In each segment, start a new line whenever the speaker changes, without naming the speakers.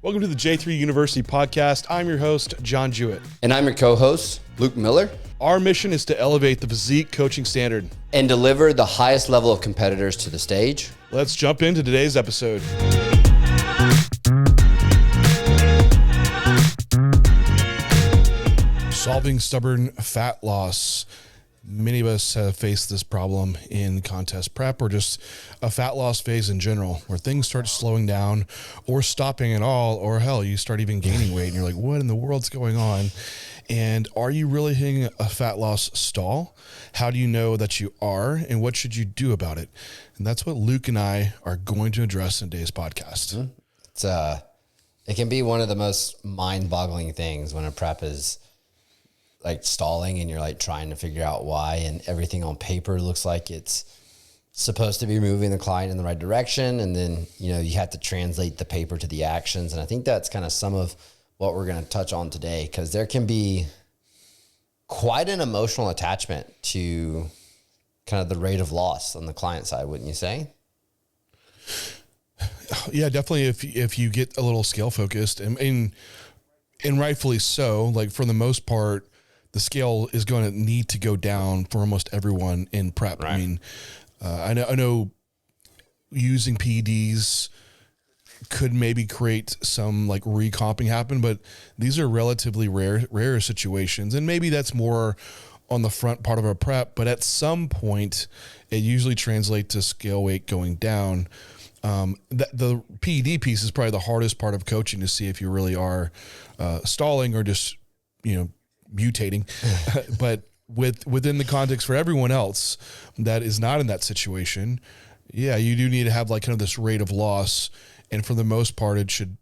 Welcome to the J3U University Podcast. I'm your host, John Jewett.
And I'm your co-host, Luke Miller.
Our mission is to elevate the physique coaching standard
and deliver the highest level of competitors to the stage.
Let's jump into today's episode. Solving stubborn fat loss. Many of us have faced this problem in contest prep or just a fat loss phase in general, where things start slowing down or stopping at all, or hell, you start even gaining weight and you're like, what in the world's going on? And are you really hitting a fat loss stall? How do you know that you are, and what should you do about it? And that's what Luke and I are going to address in today's podcast.
It can be one of the most mind-boggling things when a prep is like stalling and you're like trying to figure out why, and everything on paper looks like it's supposed to be moving the client in the right direction. And then, you have to translate the paper to the actions. And I think that's kind of some of what we're going to touch on today, because there can be quite an emotional attachment to kind of the rate of loss on the client side, wouldn't you say?
Yeah, definitely. If you get a little scale focused and rightfully so, like for the most part, the scale is going to need to go down for almost everyone in prep. Right. I mean, I know using PEDs could maybe create some like recomping happen, but these are relatively rare situations. And maybe that's more on the front part of our prep, but at some point it usually translates to scale weight going down. The PED piece is probably the hardest part of coaching to see if you really are stalling or just, mutating. But within the context for everyone else that is not in that situation, yeah, you do need to have like kind of this rate of loss. And for the most part, it should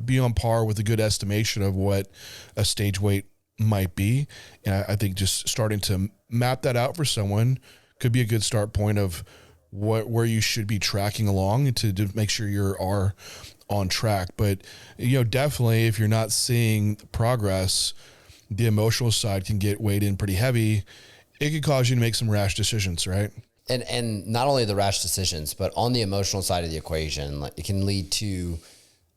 be on par with a good estimation of what a stage weight might be. And I think just starting to map that out for someone could be a good start point of where you should be tracking along to make sure you are on track. But, definitely if you're not seeing progress, the emotional side can get weighed in pretty heavy. It could cause you to make some rash decisions, right?
And not only the rash decisions, but on the emotional side of the equation, like it can lead to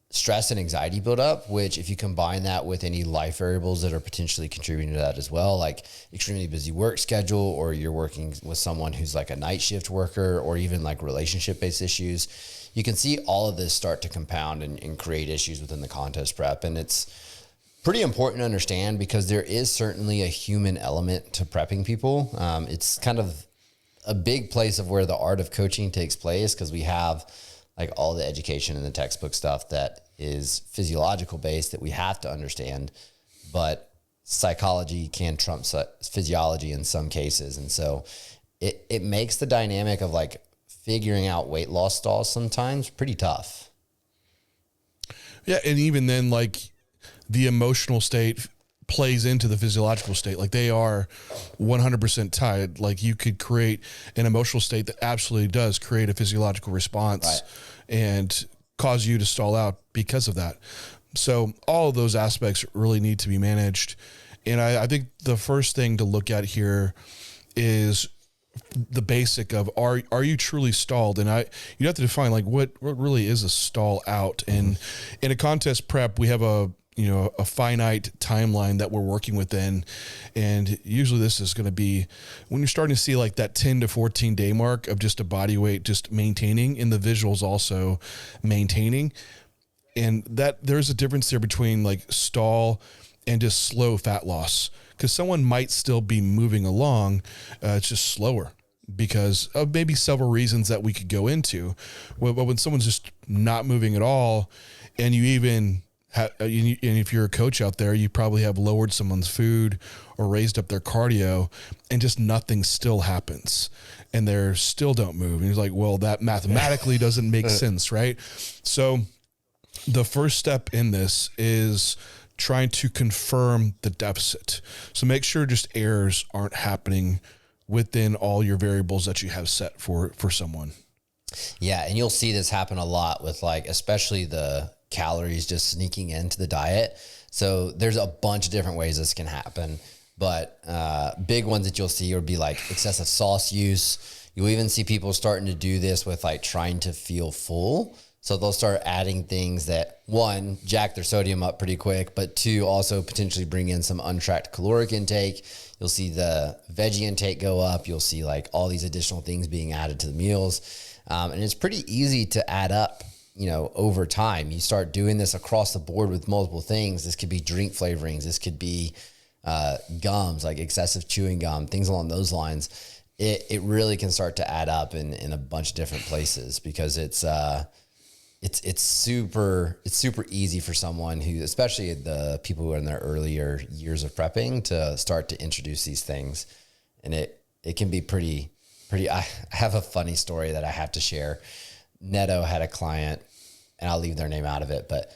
stress and anxiety buildup, which if you combine that with any life variables that are potentially contributing to that as well, like extremely busy work schedule, or you're working with someone who's like a night shift worker, or even like relationship-based issues, you can see all of this start to compound and create issues within the contest prep. And it's pretty important to understand, because there is certainly a human element to prepping people. It's kind of a big place of where the art of coaching takes place, because we have like all the education and the textbook stuff that is physiological based that we have to understand, but psychology can trump physiology in some cases. And so it makes the dynamic of like figuring out weight loss stalls sometimes pretty tough.
Yeah. And even then, like the emotional state plays into the physiological state. Like they are 100% tied. Like you could create an emotional state that absolutely does create a physiological response, right, and cause you to stall out because of that. So all of those aspects really need to be managed. And I think the first thing to look at here is the basic of, are you truly stalled? And you have to define like what really is a stall out. And in a contest prep, we have a finite timeline that we're working within. And usually this is going to be when you're starting to see like that 10 to 14 day mark of just a body weight, just maintaining, and the visuals also maintaining. And that there's a difference there between like stall and just slow fat loss, because someone might still be moving along. It's just slower because of maybe several reasons that we could go into. But when someone's just not moving at all, and you even and if you're a coach out there, you probably have lowered someone's food or raised up their cardio, and just nothing still happens, and they still don't move. And you're like, well, that mathematically doesn't make sense, right? So the first step in this is trying to confirm the deficit. So make sure just errors aren't happening within all your variables that you have set for someone.
Yeah, and you'll see this happen a lot with like, especially the calories just sneaking into the diet. So there's a bunch of different ways this can happen, but big ones that you'll see would be like excessive sauce use. You'll even see people starting to do this with like trying to feel full. So they'll start adding things that, one, jack their sodium up pretty quick, but two, also potentially bring in some untracked caloric intake. You'll see the veggie intake go up. You'll see like all these additional things being added to the meals. And it's pretty easy to add up, over time. You start doing this across the board with multiple things. This could be drink flavorings. This could be gums, like excessive chewing gum, things along those lines. It really can start to add up in a bunch of different places, because it's super easy for someone who, especially the people who are in their earlier years of prepping, to start to introduce these things. And it can be pretty, I have a funny story that I have to share. Neto had a client, and I'll leave their name out of it, but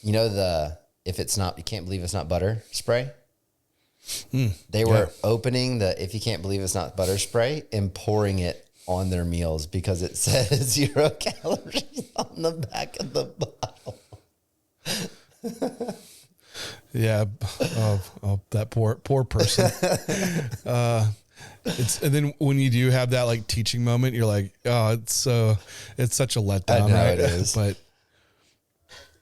you can't believe it's not butter spray. They were opening the "if you can't believe it's not butter" spray and pouring it on their meals because it says 0 calories on the back of the bottle.
Yeah. Oh, that poor person. And then when you do have that like teaching moment, you're like, oh, it's such a letdown,
I know,
right?
it is.
But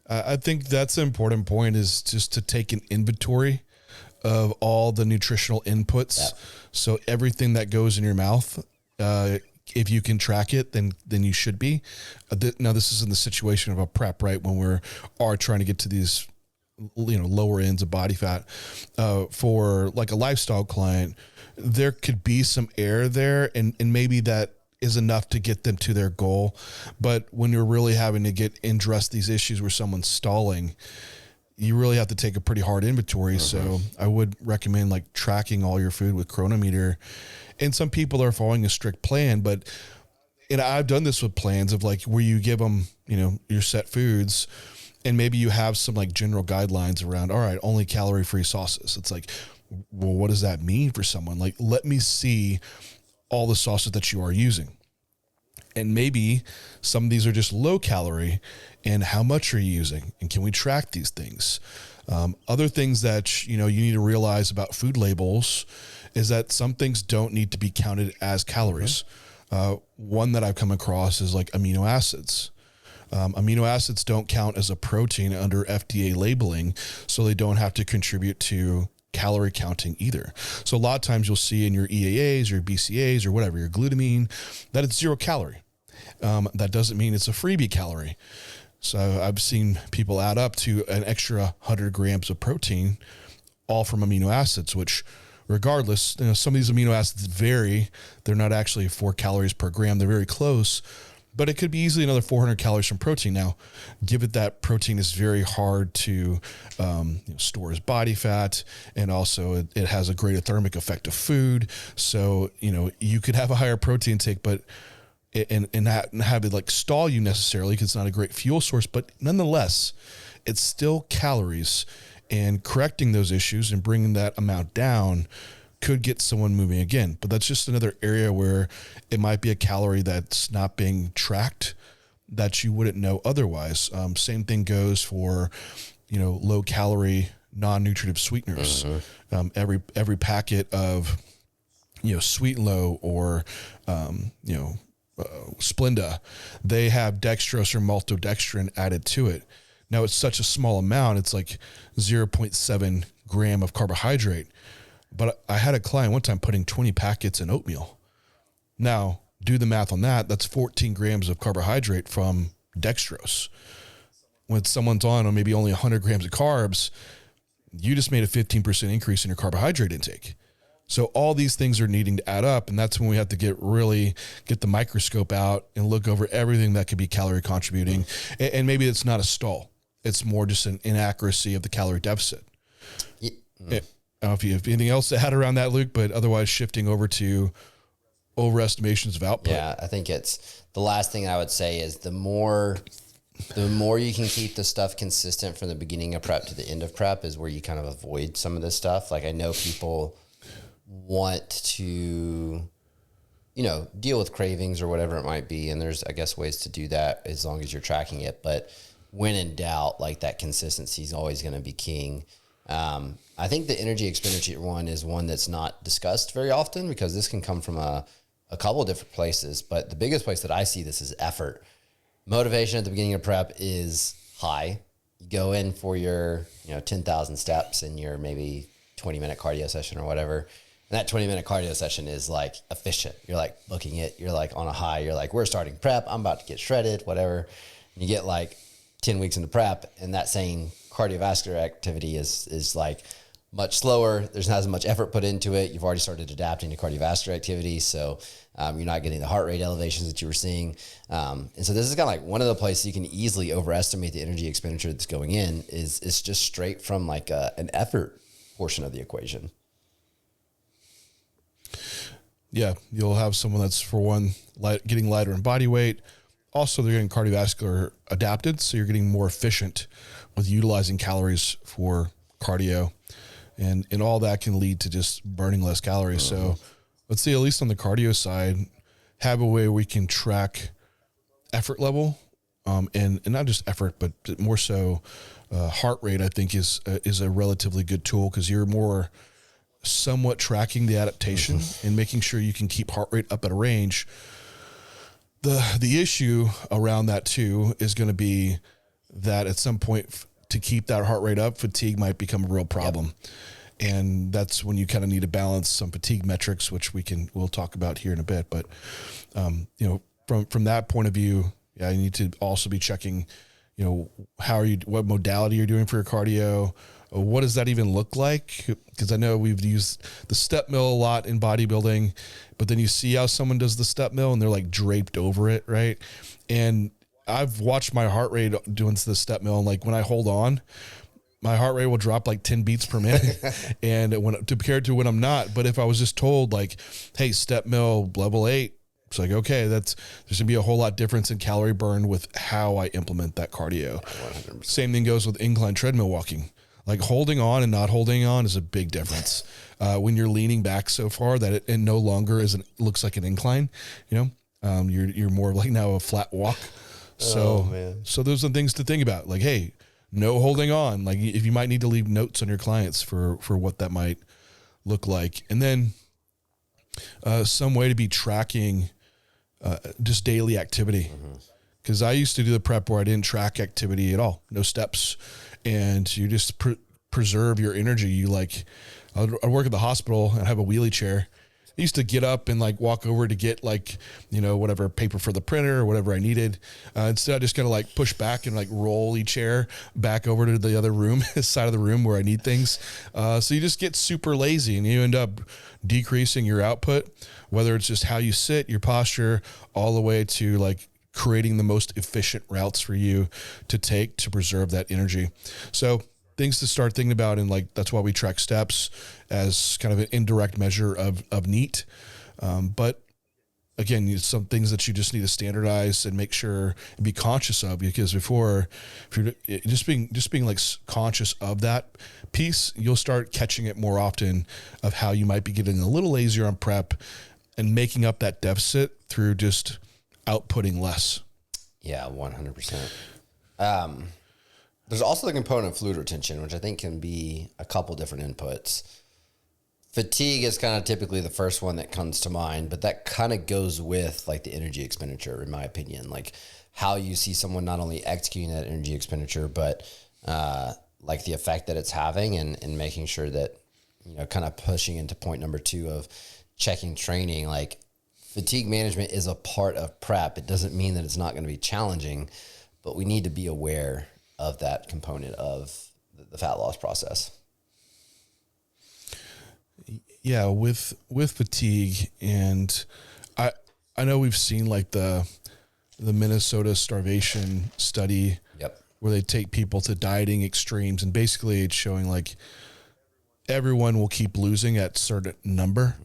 I think that's an important point, is just to take an inventory of all the nutritional inputs.
Yep.
So everything that goes in your mouth, if you can track it, then you should be. Now this is in the situation of a prep, right? When we are trying to get to these, lower ends of body fat, for like a lifestyle client, there could be some error there, and maybe that is enough to get them to their goal. But when you're really having to get and address these issues where someone's stalling, you really have to take a pretty hard inventory. So I would recommend like tracking all your food with Chronometer. And some people are following a strict plan, but I've done this with plans of like where you give them, your set foods, and maybe you have some like general guidelines around, all right, only calorie-free sauces. It's like, well, what does that mean for someone? Like, let me see all the sauces that you are using. And maybe some of these are just low calorie, and how much are you using? And can we track these things? Other things that, you need to realize about food labels is that some things don't need to be counted as calories. One that I've come across is like amino acids. Amino acids don't count as a protein under FDA labeling, so they don't have to contribute to calorie counting either. So a lot of times you'll see in your EAAs, your BCAAs, or whatever, your glutamine, that it's 0 calorie. That doesn't mean it's a freebie calorie. So I've seen people add up to an extra 100 grams of protein, all from amino acids, which regardless, some of these amino acids vary. They're not actually 4 calories per gram. They're very close, but it could be easily another 400 calories from protein. Now, given that protein is very hard to store as body fat, and also it has a greater thermic effect of food. So, you could have a higher protein intake, but and not have it like stall you necessarily, because it's not a great fuel source, but nonetheless, it's still calories, and correcting those issues and bringing that amount down could get someone moving again. But that's just another area where it might be a calorie that's not being tracked that you wouldn't know otherwise. Same thing goes for, low calorie, non-nutritive sweeteners. Every packet of, Sweet and Low or, Splenda, they have dextrose or maltodextrin added to it. Now it's such a small amount. It's like 0.7 gram of carbohydrate. But I had a client one time putting 20 packets in oatmeal. Now, do the math on that. That's 14 grams of carbohydrate from dextrose. When someone's on maybe only 100 grams of carbs, you just made a 15% increase in your carbohydrate intake. So all these things are needing to add up, and that's when we have to get the microscope out and look over everything that could be calorie contributing. And maybe it's not a stall. It's more just an inaccuracy of the calorie deficit. I don't know if you have anything else to add around that, Luke, but otherwise shifting over to overestimations of output.
Yeah, I think it's the last thing I would say is the more you can keep the stuff consistent from the beginning of prep to the end of prep is where you kind of avoid some of this stuff. Like I know people want to, deal with cravings or whatever it might be. And there's, I guess, ways to do that as long as you're tracking it. But when in doubt, like that consistency is always going to be king. I think the energy expenditure one is one that's not discussed very often because this can come from a couple of different places. But the biggest place that I see this is effort. Motivation at the beginning of prep is high. You go in for your, 10,000 steps in your maybe 20-minute cardio session or whatever. And that 20-minute cardio session is like efficient. You're like booking it. You're like on a high. You're like, we're starting prep. I'm about to get shredded, whatever. And you get like 10 weeks into prep, and that same cardiovascular activity is like much slower. There's not as much effort put into it. You've already started adapting to cardiovascular activity. So you're not getting the heart rate elevations that you were seeing. And so this is kind of like one of the places you can easily overestimate the energy expenditure that's going in is just straight from like an effort portion of the equation.
Yeah. You'll have someone that's, for one, getting lighter in body weight. Also, they're getting cardiovascular adapted. So you're getting more efficient with utilizing calories for cardio. And all that can lead to just burning less calories. So let's see, at least on the cardio side, have a way we can track effort level, and not just effort, but more so heart rate, I think is a relatively good tool, because you're more somewhat tracking the adaptation and making sure you can keep heart rate up at a range. The issue around that too is going to be that at some point, to keep that heart rate up, fatigue might become a real problem. Yep. And that's when you kind of need to balance some fatigue metrics, which we'll talk about here in a bit. But, from that point of view, you need to also be checking, what modality you're doing for your cardio. What does that even look like? Because I know we've used the step mill a lot in bodybuilding, but then you see how someone does the step mill and they're like draped over it, right? And I've watched my heart rate doing the step mill, and like when I hold on, my heart rate will drop like 10 beats per minute, and compared to when I'm not. But if I was just told like, hey, step mill level 8, it's like, okay, there's gonna be a whole lot difference in calorie burn with how I implement that cardio. 100%. Same thing goes with incline treadmill walking. Like holding on and not holding on is a big difference. When you're leaning back so far that it no longer looks like an incline, you're more like now a flat walk. So those are things to think about. Like, hey, no holding on. Like, if you might need to leave notes on your clients for what that might look like. And then some way to be tracking just daily activity. Because I used to do the prep where I didn't track activity at all. No steps. And you just preserve your energy. I'd work at the hospital and have a wheelie chair. I used to get up and like walk over to get whatever paper for the printer or whatever I needed. Instead, I just kind of like push back and like roll each chair back over to the other room, side of the room where I need things. So you just get super lazy and you end up decreasing your output, whether it's just how you sit, your posture, all the way to like creating the most efficient routes for you to take to preserve that energy. So things to start thinking about, and like that's why we track steps as kind of an indirect measure of NEAT. But again, some things that you just need to standardize and make sure and be conscious of, because if you're just being like conscious of that piece, you'll start catching it more often of how you might be getting a little lazier on prep and making up that deficit through just outputting less.
Yeah, 100%. There's also the component of fluid retention, which I think can be a couple different inputs. Fatigue is kind of typically the first one that comes to mind, but that kind of goes with like the energy expenditure, in my opinion, like how you see someone not only executing that energy expenditure, but like the effect that it's having, and making sure that, kind of pushing into point number 2 of checking training. Like, fatigue management is a part of prep. It doesn't mean that it's not going to be challenging, but we need to be aware of that component of the fat loss process.
Yeah, with fatigue, and I know we've seen like the Minnesota starvation study.
Yep.
Where they take people to dieting extremes, and basically it's showing like everyone will keep losing at certain number.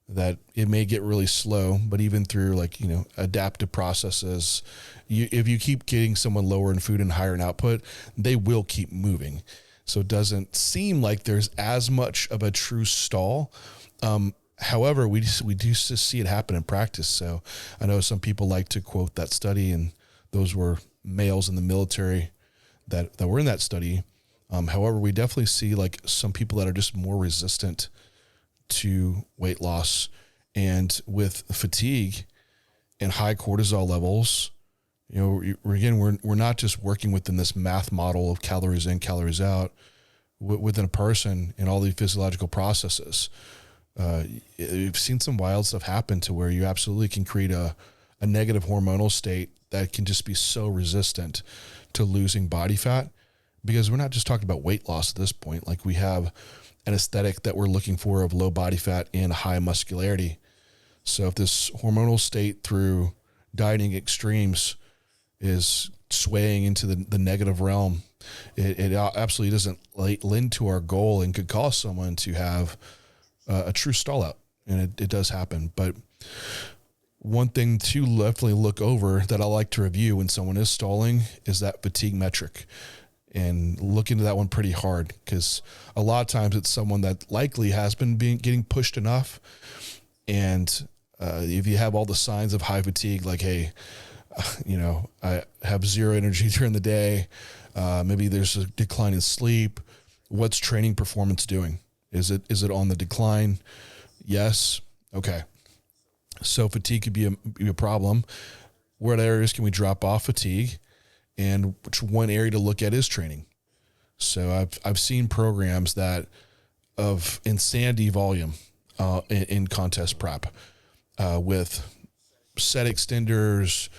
That it may get really slow, but even through like, adaptive processes, if you keep getting someone lower in food and higher in output, they will keep moving. So it doesn't seem like there's as much of a true stall. However, we do see it happen in practice. So I know some people like to quote that study, and those were males in the military that were in that study. However, we definitely see like some people that are just more resistant to weight loss, and with fatigue and high cortisol levels, We're not just working within this math model of calories in, calories out within a person and all the physiological processes. You've seen some wild stuff happen to where you absolutely can create a negative hormonal state that can just be so resistant to losing body fat, because we're not just talking about weight loss at this point. Like, we have an aesthetic that we're looking for of low body fat and high muscularity. So if this hormonal state through dieting extremes is swaying into the negative realm, it absolutely doesn't lend to our goal and could cause someone to have a true stall out. And it does happen. But one thing to definitely look over that I like to review when someone is stalling is that fatigue metric, and look into that one pretty hard, because a lot of times it's someone that likely has been getting pushed enough. And if you have all the signs of high fatigue, like, hey, I have zero energy during the day. Maybe there's a decline in sleep. What's training performance doing? Is it on the decline? Yes. Okay. So fatigue could be a problem. What areas can we drop off fatigue? And which one area to look at is training. So I've seen programs that of insanity volume in contest prep with set extenders,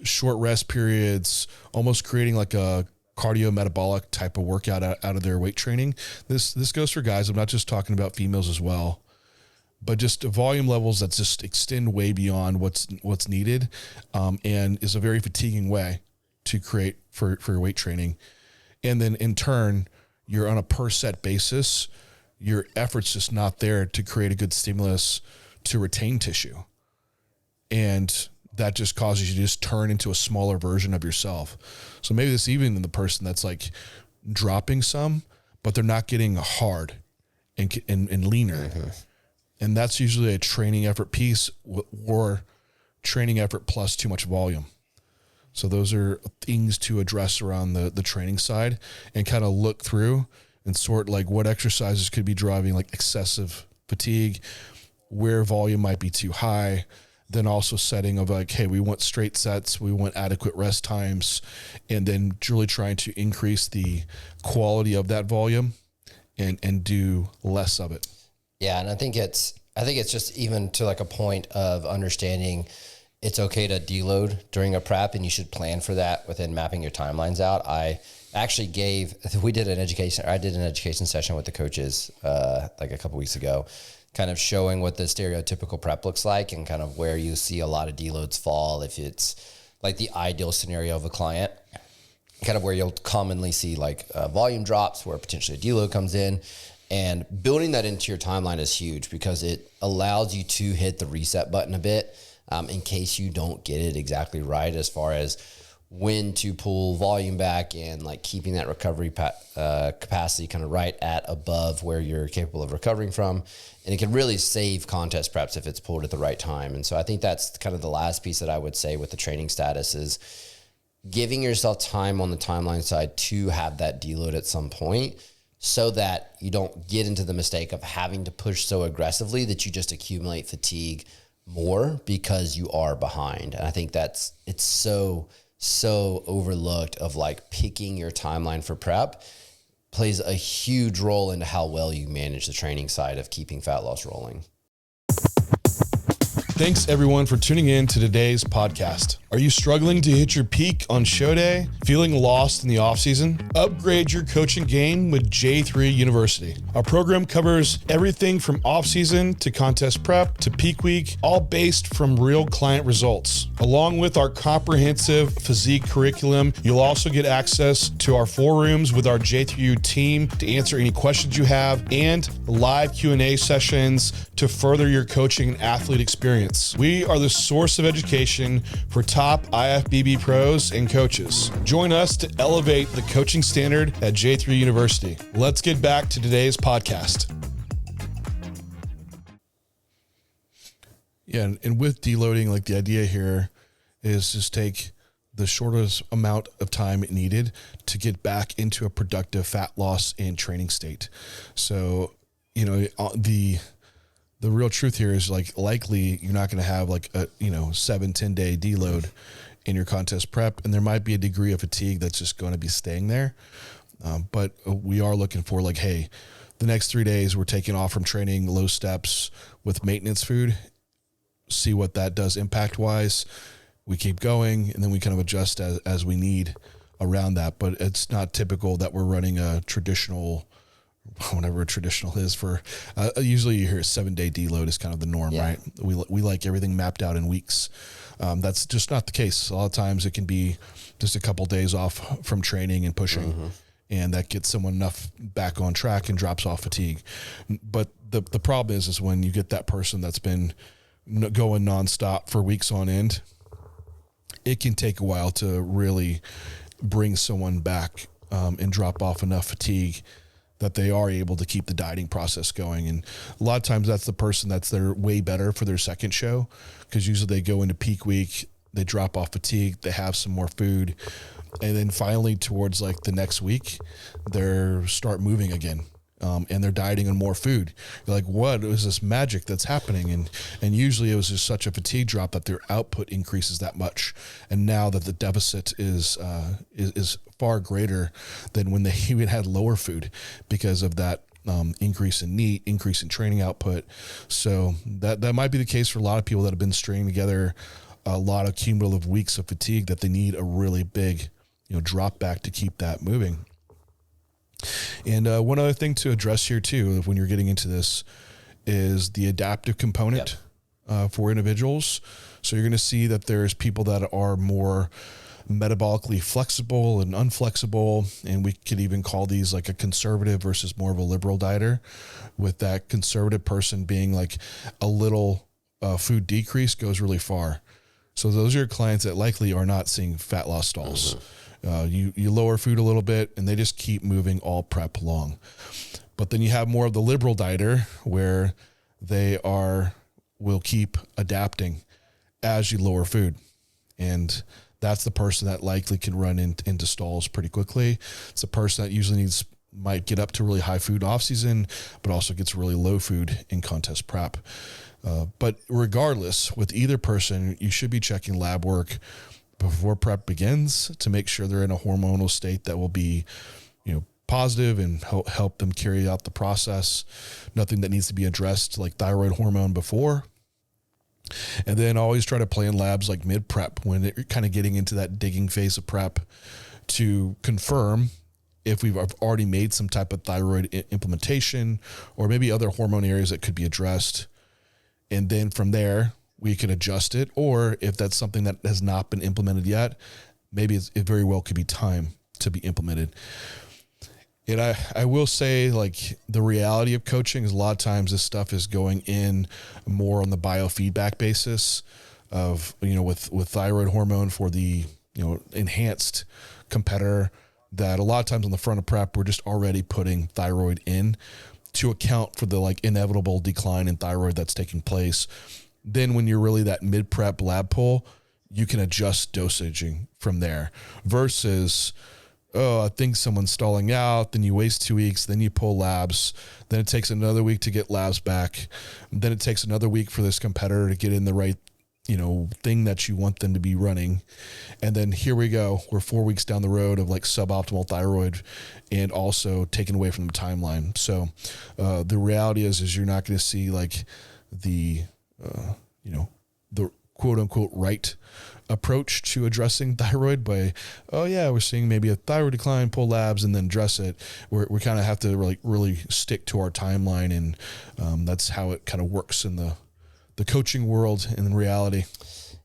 short rest periods, almost creating like a cardio-metabolic type of workout out of their weight training. This goes for guys. I'm not just talking about females as well, but just volume levels that just extend way beyond what's needed, and is a very fatiguing way to create for your weight training. And then in turn, you're on a per set basis, your effort's just not there to create a good stimulus to retain tissue. And that just causes you to just turn into a smaller version of yourself. So maybe this even in the person that's like dropping some, but they're not getting hard and leaner. Mm-hmm. And that's usually a training effort piece or training effort plus too much volume. So those are things to address around the training side and kind of look through and sort like what exercises could be driving like excessive fatigue, where volume might be too high. Then also setting of like, hey, we want straight sets, we want adequate rest times, and then really trying to increase the quality of that volume and do less of it.
Yeah, and I think it's just even to like a point of understanding it's okay to deload during a prep, and you should plan for that within mapping your timelines out. I did an education session with the coaches like a couple weeks ago, kind of showing what the stereotypical prep looks like and kind of where you see a lot of deloads fall. If it's like the ideal scenario of a client, kind of where you'll commonly see like volume drops where potentially a deload comes in, and building that into your timeline is huge because it allows you to hit the reset button a bit in case you don't get it exactly right as far as when to pull volume back and like keeping that recovery capacity kind of right at above where you're capable of recovering from. And it can really save contest preps if it's pulled at the right time. And so I think that's kind of the last piece that I would say with the training status is giving yourself time on the timeline side to have that deload at some point so that you don't get into the mistake of having to push so aggressively that you just accumulate fatigue more because you are behind. And I think it's so overlooked of like picking your timeline for prep plays a huge role into how well you manage the training side of keeping fat loss rolling.
Thanks everyone for tuning in to today's podcast. Are you struggling to hit your peak on show day? Feeling lost in the off season? Upgrade your coaching game with J3U University. Our program covers everything from off season to contest prep to peak week, all based from real client results. Along with our comprehensive physique curriculum, you'll also get access to our 4 rooms with our J3U team to answer any questions you have and live Q&A sessions to further your coaching and athlete experience. We are the source of education for top IFBB pros and coaches. Join us to elevate the coaching standard at J3U University. Let's get back to today's podcast. Yeah, and with deloading, like the idea here is just take the shortest amount of time needed to get back into a productive fat loss and training state. So, the real truth here is like likely you're not going to have like a 7-10 day deload in your contest prep, and there might be a degree of fatigue that's just going to be staying there. But we are looking for like, hey, the next 3 days we're taking off from training, low steps with maintenance food, see what that does impact wise. We keep going, and then we kind of adjust as we need around that. But it's not typical that we're running a traditional, whatever a traditional is for, usually you hear a 7-day deload is kind of the norm, right? We like everything mapped out in weeks. That's just not the case. A lot of times it can be just a couple days off from training and pushing, and that gets someone enough back on track and drops off fatigue. But the problem is when you get that person that's been going nonstop for weeks on end, it can take a while to really bring someone back and drop off enough fatigue that they are able to keep the dieting process going. And a lot of times that's the person that's they're way better for their second show, because usually they go into peak week, they drop off fatigue, they have some more food, and then finally towards like the next week, they're start moving again. And they're dieting on more food. You're like, what is this magic that's happening? And usually it was just such a fatigue drop that their output increases that much. And now that the deficit is far greater than when they even had lower food because of that increase in NEAT, increase in training output. So that might be the case for a lot of people that have been stringing together a lot of cumulative weeks of fatigue, that they need a really big, drop back to keep that moving. And one other thing to address here too, when you're getting into this, is the adaptive component for individuals. So you're going to see that there's people that are more metabolically flexible and unflexible, and we could even call these like a conservative versus more of a liberal dieter, with that conservative person being like a little food decrease goes really far. So those are your clients that likely are not seeing fat loss stalls. You lower food a little bit and they just keep moving all prep long. But then you have more of the liberal dieter where they will keep adapting as you lower food. And that's the person that likely can run into stalls pretty quickly. It's a person that usually might get up to really high food off season, but also gets really low food in contest prep. But regardless, with either person, you should be checking lab work before prep begins to make sure they're in a hormonal state that will be, positive and help them carry out the process. Nothing that needs to be addressed like thyroid hormone before. And then always try to plan labs like mid prep when you're kind of getting into that digging phase of prep to confirm if we've already made some type of thyroid implementation or maybe other hormone areas that could be addressed. And then from there, we can adjust it. Or if that's something that has not been implemented yet, maybe it very well could be time to be implemented. And I will say, like, the reality of coaching is a lot of times this stuff is going in more on the biofeedback basis of, with thyroid hormone for the, enhanced competitor, that a lot of times on the front of prep, we're just already putting thyroid in to account for the like inevitable decline in thyroid that's taking place. Then when you're really that mid prep lab pull, you can adjust dosaging from there versus, I think someone's stalling out, then you waste 2 weeks, then you pull labs, then it takes another week to get labs back. Then it takes another week for this competitor to get in the right, thing that you want them to be running. And then here we go. We're 4 weeks down the road of like suboptimal thyroid and also taken away from the timeline. So the reality is you're not going to see like the, the quote unquote right approach to addressing thyroid by, we're seeing maybe a thyroid decline, pull labs and then address it. We kind of have to really stick to our timeline. And that's how it kind of works in the coaching world and in reality.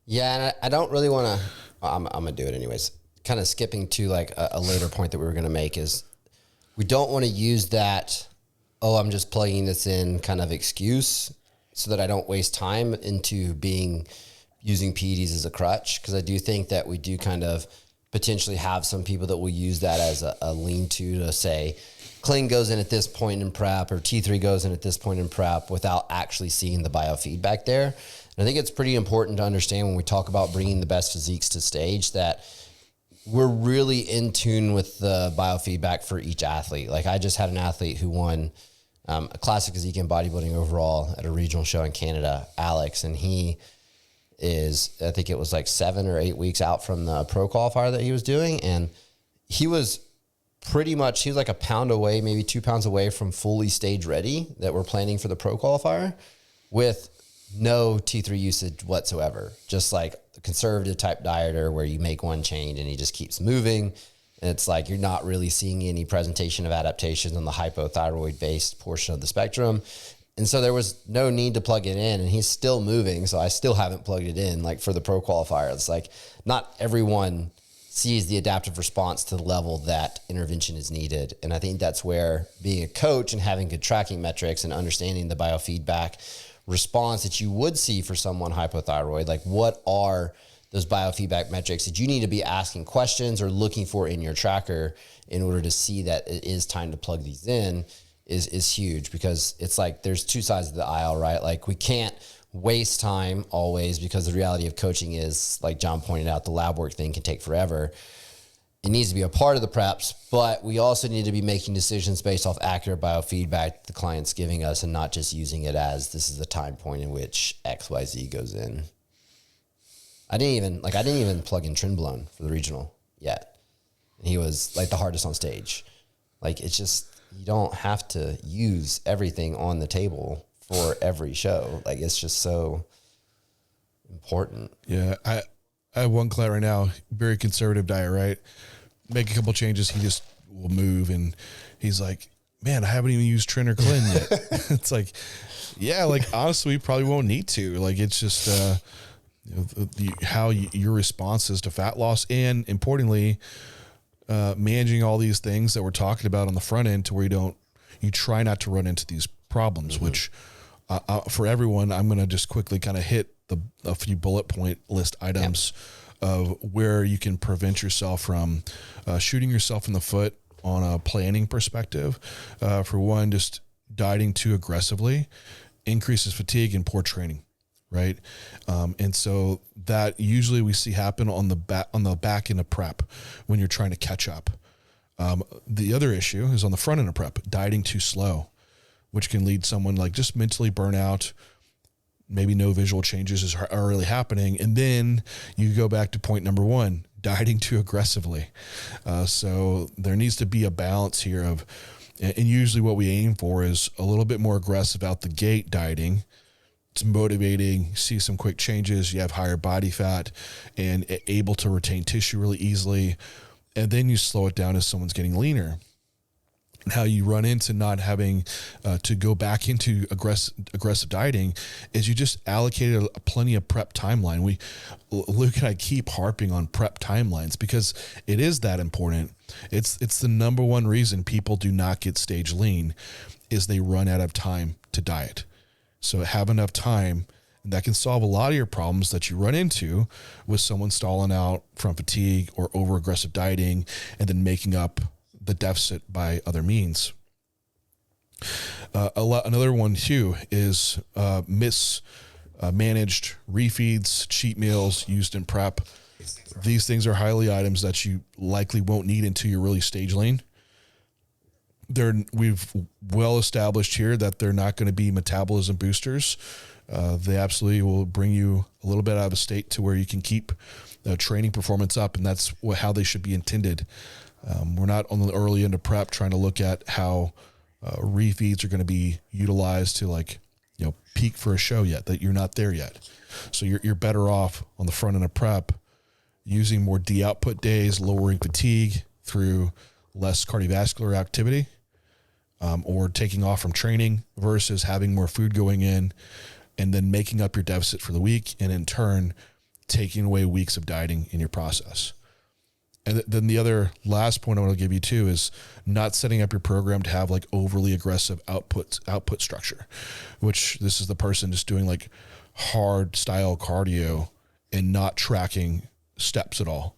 Yeah. And I don't really want to, I'm going to do it anyways. Kind of skipping to like a later point that we were going to make is we don't want to use that, I'm just plugging this in kind of excuse so that I don't waste time into using PEDs as a crutch. Cause I do think that we do kind of potentially have some people that will use that as a lean-to to say, Cling goes in at this point in prep or T3 goes in at this point in prep without actually seeing the biofeedback there. And I think it's pretty important to understand when we talk about bringing the best physiques to stage that we're really in tune with the biofeedback for each athlete. Like I just had an athlete who won a classic physique in bodybuilding overall at a regional show in Canada, Alex, and he is I think it was like 7 or 8 weeks out from the pro qualifier that he was doing. And he was pretty much, he was like a pound away, maybe 2 pounds away from fully stage ready that we're planning for the pro qualifier with no T3 usage whatsoever. Just like the conservative type dieter where you make one change and he just keeps moving. And it's like, you're not really seeing any presentation of adaptations on the hypothyroid based portion of the spectrum. And so there was no need to plug it in, and he's still moving. So I still haven't plugged it in like for the pro qualifier. It's like not everyone sees the adaptive response to the level that intervention is needed. And I think that's where being a coach and having good tracking metrics and understanding the biofeedback response that you would see for someone hypothyroid, like what are those biofeedback metrics that you need to be asking questions or looking for in your tracker in order to see that it is time to plug these in is huge, because it's like there's two sides of the aisle, right? Like we can't waste time always, because the reality of coaching is, like John pointed out, the lab work thing can take forever. It needs to be a part of the preps, but we also need to be making decisions based off accurate biofeedback the client's giving us, and not just using it as this is the time point in which XYZ goes in. I didn't even plug in Trenbolone for the regional yet. And he was like the hardest on stage. Like, it's just, you don't have to use everything on the table for every show. Like, it's just so important.
Yeah. I have one client right now, very conservative diet, right? Make a couple changes. He just will move. And he's like, man, I haven't even used Tren or Clen yet. It's like, yeah, like honestly, we probably won't need to. Like, it's just, how your response is to fat loss, and importantly, managing all these things that we're talking about on the front end to where you try not to run into these problems, which for everyone, I'm going to just quickly kind of hit a few bullet point list items of where you can prevent yourself from shooting yourself in the foot on a planning perspective. For one, just dieting too aggressively increases fatigue and poor training. Right. And so that usually we see happen on the back end of prep when you're trying to catch up. The other issue is on the front end of prep, dieting too slow, which can lead someone like just mentally burn out. Maybe no visual changes are really happening. And then you go back to point number one, dieting too aggressively. So there needs to be a balance here and usually what we aim for is a little bit more aggressive out the gate dieting. It's motivating, see some quick changes, you have higher body fat and able to retain tissue really easily. And then you slow it down as someone's getting leaner. And how you run into not having to go back into aggressive dieting is you just allocated plenty of prep timeline. Luke and I keep harping on prep timelines because it is that important. It's the number one reason people do not get stage lean is they run out of time to diet. So have enough time, and that can solve a lot of your problems that you run into with someone stalling out from fatigue or over aggressive dieting and then making up the deficit by other means. Another one too is mismanaged refeeds, cheat meals used in prep. These things are highly items that you likely won't need until you're really stage lean. We've well established here that they're not going to be metabolism boosters. They absolutely will bring you a little bit out of a state to where you can keep training performance up, and that's how they should be intended. We're not on the early end of prep trying to look at how refeeds are going to be utilized to peak for a show yet, that you're not there yet. So you're better off on the front end of prep using more D-output days, lowering fatigue through less cardiovascular activity, or taking off from training versus having more food going in and then making up your deficit for the week, and in turn taking away weeks of dieting in your process. And then the other last point I want to give you too is not setting up your program to have like overly aggressive output structure, which this is the person just doing like hard style cardio and not tracking steps at all.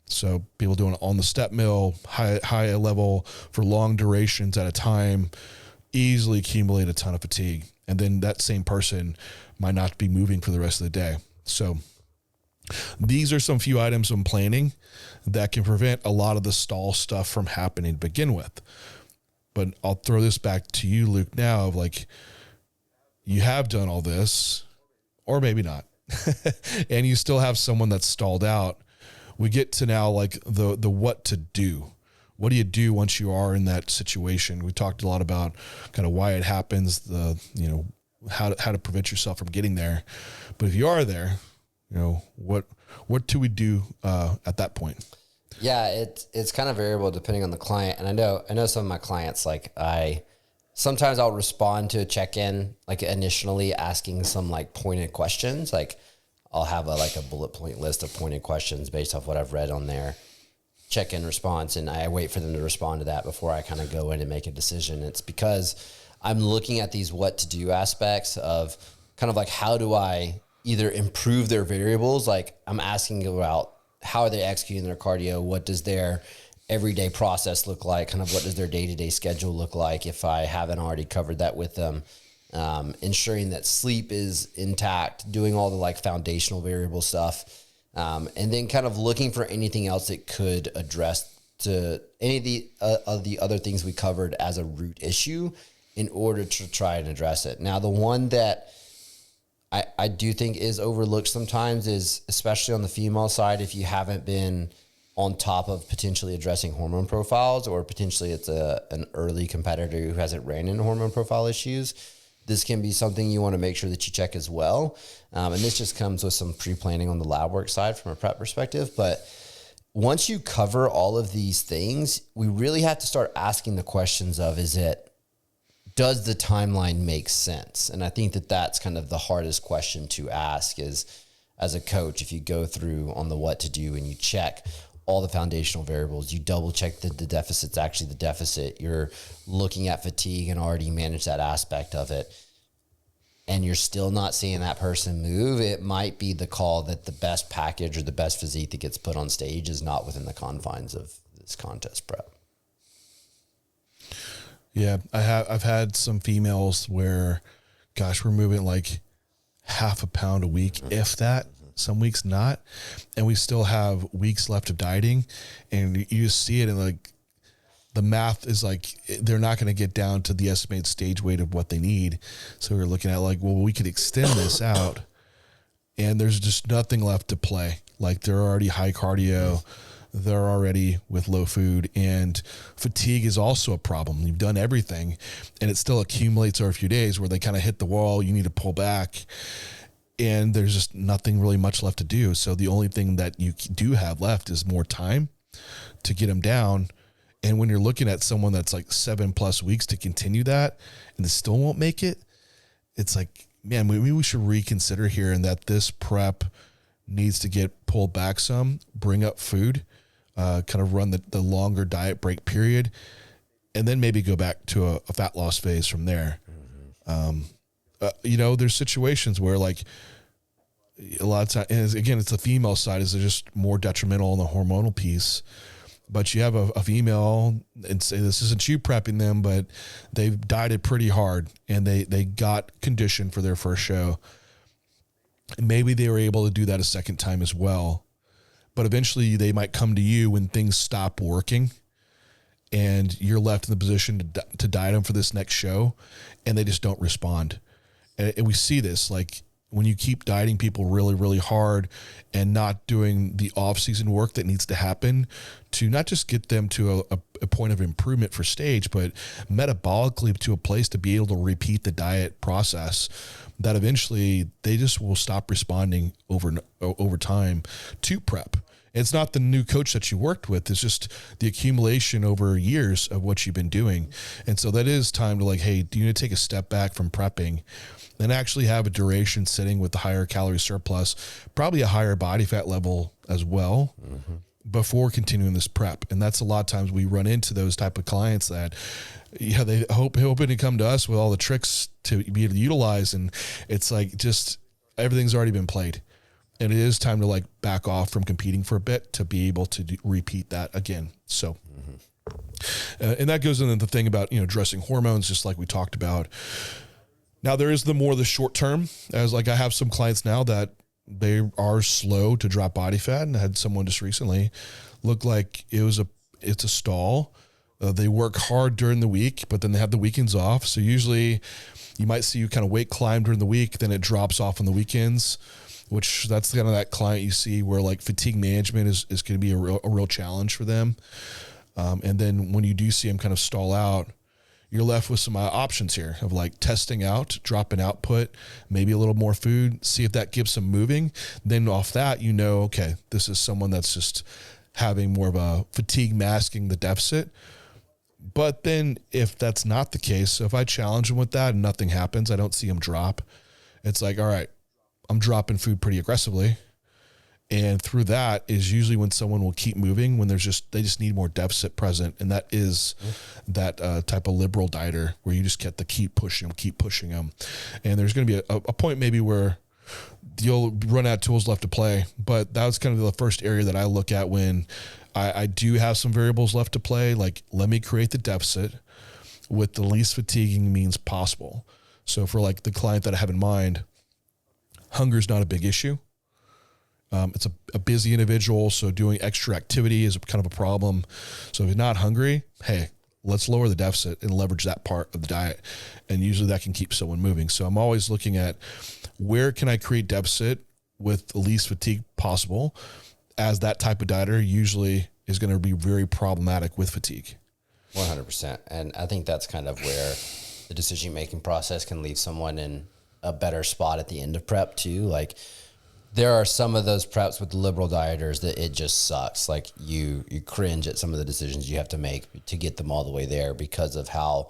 So people doing it on the step mill, high level for long durations at a time, easily accumulate a ton of fatigue. And then that same person might not be moving for the rest of the day. So these are some few items I'm planning that can prevent a lot of the stall stuff from happening to begin with. But I'll throw this back to you, Luke, now of like, you have done all this, or maybe not. and you still have someone that's stalled out, we get to now like the what to do. What do you do once you are in that situation? We talked a lot about kind of why it happens, how to prevent yourself from getting there. But if you are there, what do we do at that point?
Yeah, it's kind of variable depending on the client. And I know some of my clients, like sometimes I'll respond to a check-in, like initially asking some like pointed questions. Like I'll have a bullet point list of pointed questions based off what I've read on their check-in response. And I wait for them to respond to that before I kind of go in and make a decision. It's because I'm looking at these what to do aspects of kind of like, how do I either improve their variables? Like I'm asking about how are they executing their cardio? What does their everyday process look like? Kind of what does their day-to-day schedule look like if I haven't already covered that with them? Ensuring that sleep is intact, doing all the like foundational variable stuff. And then kind of looking for anything else that could address to any of the other things we covered as a root issue in order to try and address it. Now, the one that I do think is overlooked sometimes is, especially on the female side, if you haven't been on top of potentially addressing hormone profiles, or potentially it's an early competitor who hasn't ran into hormone profile issues, this can be something you want to make sure that you check as well. And this just comes with some pre-planning on the lab work side from a prep perspective. But once you cover all of these things, we really have to start asking the questions of, does the timeline make sense? And I think that that's kind of the hardest question to ask is, as a coach, if you go through on the what to do and you check all the foundational variables, you double check that the deficit's actually the deficit, you're looking at fatigue and already manage that aspect of it, and you're still not seeing that person move, it might be the call that the best package or the best physique that gets put on stage is not within the confines of this contest prep.
Yeah, I've had some females where, gosh, we're moving like half a pound a week, if that. Some weeks not, and we still have weeks left of dieting, and you just see it, and like the math is like they're not going to get down to the estimated stage weight of what they need. So we're looking at like, well, we could extend this out, and there's just nothing left to play. Like they're already high cardio, they're already with low food, and fatigue is also a problem. You've done everything, and it still accumulates over a few days where they kind of hit the wall. You need to pull back. And there's just nothing really much left to do. So the only thing that you do have left is more time to get them down. And when you're looking at someone that's like 7+ weeks to continue that and they still won't make it, it's like, man, maybe we should reconsider here, and that this prep needs to get pulled back some, bring up food, kind of run the longer diet break period, and then maybe go back to a fat loss phase from there. There's situations where like a lot of times, and again, it's the female side is just more detrimental on the hormonal piece, but you have a female, and say this isn't you prepping them, but they've dieted pretty hard and they got conditioned for their first show. And maybe they were able to do that a second time as well, but eventually they might come to you when things stop working and you're left in the position to diet them for this next show, and they just don't respond. And we see this, like when you keep dieting people really, really hard and not doing the off-season work that needs to happen to not just get them to a point of improvement for stage, but metabolically to a place to be able to repeat the diet process, that eventually they just will stop responding over time to prep. It's not the new coach that you worked with. It's just the accumulation over years of what you've been doing. And so that is time to like, hey, do you need to take a step back from prepping and actually have a duration sitting with the higher calorie surplus, probably a higher body fat level as well, before continuing this prep. And that's a lot of times we run into those type of clients that, they hoping to come to us with all the tricks to be able to utilize. And it's like, just everything's already been played. And it is time to like back off from competing for a bit to be able to repeat that again. So, and that goes into the thing about, addressing hormones, just like we talked about. Now there is the short term, as like I have some clients now that they are slow to drop body fat, and I had someone just recently look like it's a stall. They work hard during the week, but then they have the weekends off. So usually you might see you kind of weight climb during the week, then it drops off on the weekends. which that's kind of that client you see where like fatigue management is going to be a real challenge for them. And then when you do see them kind of stall out, you're left with some options here of like testing out, dropping output, maybe a little more food, see if that gives some moving. Then off that, okay, this is someone that's just having more of a fatigue masking the deficit. But then if that's not the case, so if I challenge them with that and nothing happens, I don't see them drop. It's like, all right, I'm dropping food pretty aggressively. And through that is usually when someone will keep moving, when they just need more deficit present. And that is that type of liberal dieter where you just get to keep pushing them. And there's going to be a point maybe where you'll run out of tools left to play. But that was kind of the first area that I look at when I do have some variables left to play. Like, let me create the deficit with the least fatiguing means possible. So for like the client that I have in mind, hunger is not a big issue. It's a busy individual, so doing extra activity is kind of a problem. So if you're not hungry, hey, let's lower the deficit and leverage that part of the diet. And usually that can keep someone moving. So I'm always looking at where can I create deficit with the least fatigue possible, as that type of dieter usually is going to be very problematic with fatigue.
100%. And I think that's kind of where the decision-making process can leave someone in a better spot at the end of prep too. Like, there are some of those preps with the liberal dieters that it just sucks. Like you cringe at some of the decisions you have to make to get them all the way there because of how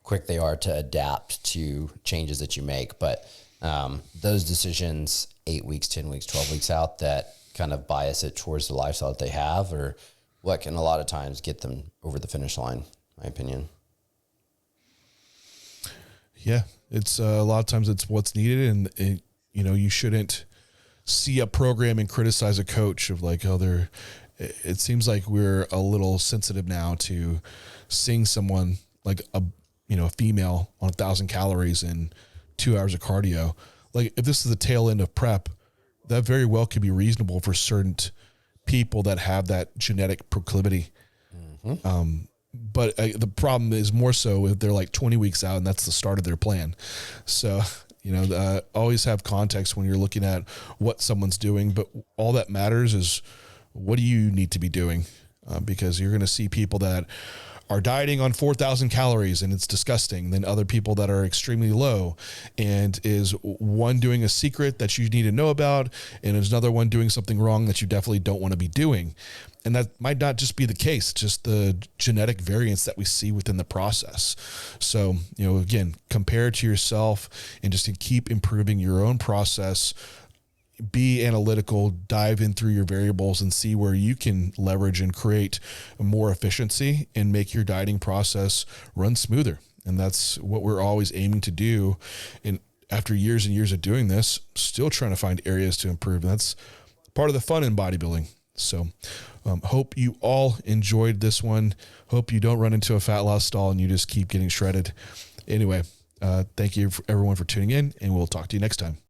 quick they are to adapt to changes that you make. But those decisions 8 weeks, 10 weeks, 12 weeks out that kind of bias it towards the lifestyle that they have, or what can a lot of times get them over the finish line, in my opinion.
Yeah, it's a lot of times it's what's needed, and you shouldn't see a program and criticize a coach of like, it seems like we're a little sensitive now to seeing someone like a female on 1,000 calories and 2 hours of cardio. Like, if this is the tail end of prep, that very well could be reasonable for certain people that have that genetic proclivity. Mm-hmm. But the problem is more so if they're like 20 weeks out and that's the start of their plan. So, always have context when you're looking at what someone's doing, but all that matters is what do you need to be doing? Because you're going to see people that are dieting on 4,000 calories and it's disgusting. Then other people that are extremely low, and is one doing a secret that you need to know about, and is another one doing something wrong that you definitely don't want to be doing. And that might not just be the case, just the genetic variance that we see within the process. So, again, compare to yourself and just to keep improving your own process. Be analytical, dive in through your variables and see where you can leverage and create more efficiency and make your dieting process run smoother. And that's what we're always aiming to do. And after years and years of doing this, still trying to find areas to improve. And that's part of the fun in bodybuilding. So hope you all enjoyed this one. Hope you don't run into a fat loss stall and you just keep getting shredded. Anyway, thank you everyone for tuning in, and we'll talk to you next time.